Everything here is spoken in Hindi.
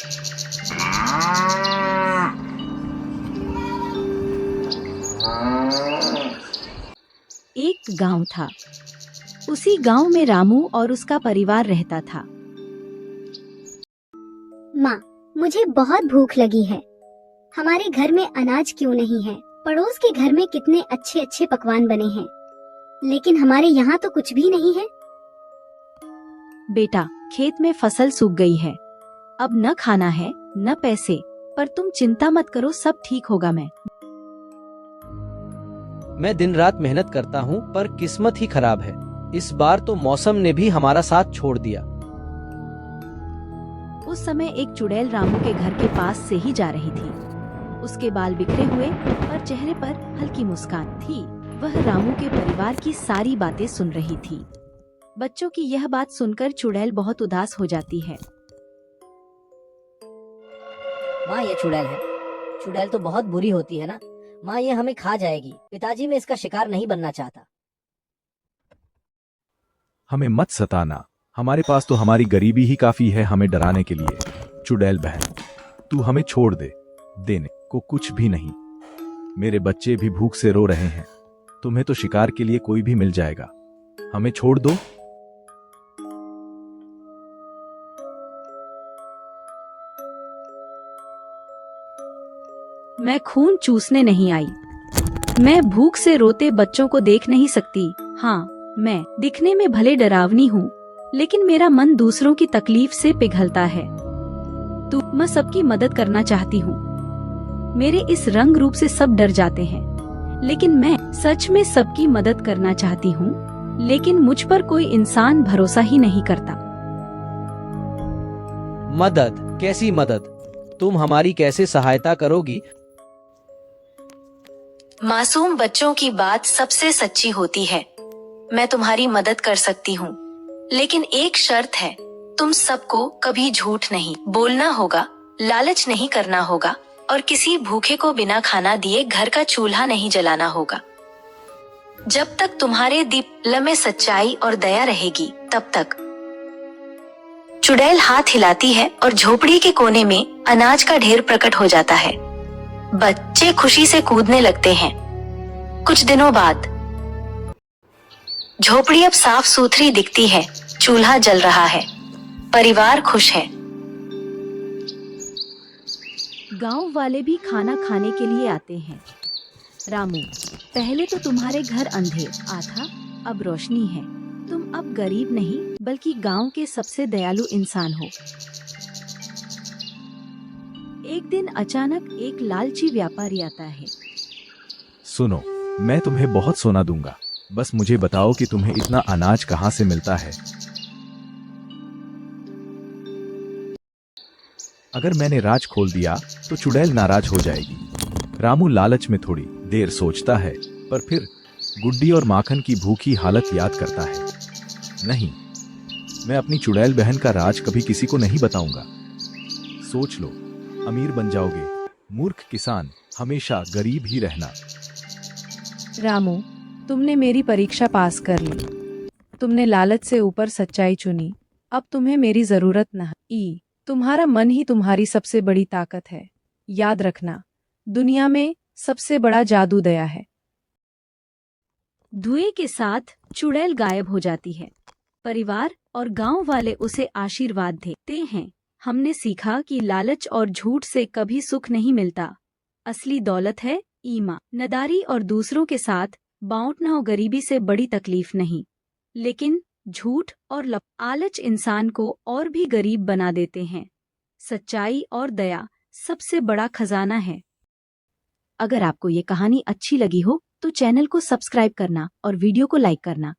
एक गांव था। उसी गांव में रामू और उसका परिवार रहता था। माँ, मुझे बहुत भूख लगी है। हमारे घर में अनाज क्यों नहीं है? पड़ोस के घर में कितने अच्छे अच्छे पकवान बने हैं, लेकिन हमारे यहाँ तो कुछ भी नहीं है। बेटा, खेत में फसल सूख गई है। अब न खाना है न पैसे, पर तुम चिंता मत करो, सब ठीक होगा। मैं दिन रात मेहनत करता हूँ, पर किस्मत ही खराब है। इस बार तो मौसम ने भी हमारा साथ छोड़ दिया। उस समय एक चुड़ैल रामू के घर के पास से ही जा रही थी। उसके बाल बिखरे हुए पर चेहरे पर हल्की मुस्कान थी। वह रामू के परिवार की सारी बातें सुन रही थी। बच्चों की यह बात सुनकर चुड़ैल बहुत उदास हो जाती है। माँ, ये चुड़ैल है। चुड़ैल तो बहुत बुरी होती है ना माँ, ये हमें खा जाएगी। पिताजी, मैं इसका शिकार नहीं बनना चाहता। हमें मत सताना, हमारे पास तो हमारी गरीबी ही काफी है हमें डराने के लिए। चुड़ैल बहन, तू हमें छोड़ दे, देने को कुछ भी नहीं। मेरे बच्चे भी भूख से रो रहे हैं। तुम्हें तो शिकार के लिए कोई भी मिल जाएगा, हमें छोड़ दो। मैं खून चूसने नहीं आई। मैं भूख से रोते बच्चों को देख नहीं सकती। हाँ, मैं दिखने में भले डरावनी हूँ, लेकिन मेरा मन दूसरों की तकलीफ से पिघलता है। मैं सबकी मदद करना चाहती हूँ। मेरे इस रंग रूप से सब डर जाते हैं, लेकिन मैं सच में सबकी मदद करना चाहती हूँ, लेकिन मुझ पर कोई इंसान भरोसा ही नहीं करता। मदद? कैसी मदद? तुम हमारी कैसे सहायता करोगी? मासूम बच्चों की बात सबसे सच्ची होती है। मैं तुम्हारी मदद कर सकती हूँ, लेकिन एक शर्त है। तुम सबको कभी झूठ नहीं बोलना होगा, लालच नहीं करना होगा, और किसी भूखे को बिना खाना दिए घर का चूल्हा नहीं जलाना होगा। जब तक तुम्हारे दिल में सच्चाई और दया रहेगी, तब तक। चुड़ैल हाथ हिलाती है और झोपड़ी के कोने में अनाज का ढेर प्रकट हो जाता है। बच्चे खुशी से कूदने लगते हैं। कुछ दिनों बाद झोपड़ी अब साफ सुथरी दिखती है, चूल्हा जल रहा है, परिवार खुश है। गांव वाले भी खाना खाने के लिए आते हैं। रामू, पहले तो तुम्हारे घर अंधेरा था, अब रोशनी है। तुम अब गरीब नहीं, बल्कि गांव के सबसे दयालु इंसान हो। एक दिन अचानक एक लालची व्यापारी आता है। सुनो, मैं तुम्हें बहुत सोना दूंगा, बस मुझे बताओ कि तुम्हें इतना अनाज कहाँ से मिलता है। अगर मैंने राज खोल दिया तो चुड़ैल नाराज हो जाएगी। रामू लालच में थोड़ी देर सोचता है, पर फिर गुड्डी और माखन की भूखी हालत याद करता है। नहीं, मैं अपनी चुड़ैल बहन का राज कभी किसी को नहीं बताऊंगा। सोच लो, अमीर बन जाओगे, मूर्ख किसान हमेशा गरीब ही रहना। रामू, तुमने मेरी परीक्षा पास कर ली। तुमने लालच से ऊपर सच्चाई चुनी। अब तुम्हें मेरी जरूरत नहीं। तुम्हारा मन ही तुम्हारी सबसे बड़ी ताकत है। याद रखना, दुनिया में सबसे बड़ा जादू दया है। धुएं के साथ चुड़ैल गायब हो जाती है। परिवार और गांव वाले उसे आशीर्वाद देते हैं। हमने सीखा कि लालच और झूठ से कभी सुख नहीं मिलता। असली दौलत है ईमानदारी और दूसरों के साथ बांटना। और गरीबी से बड़ी तकलीफ नहीं, लेकिन झूठ और लालच इंसान को और भी गरीब बना देते हैं। सच्चाई और दया सबसे बड़ा खजाना है। अगर आपको ये कहानी अच्छी लगी हो तो चैनल को सब्सक्राइब करना और वीडियो को लाइक करना।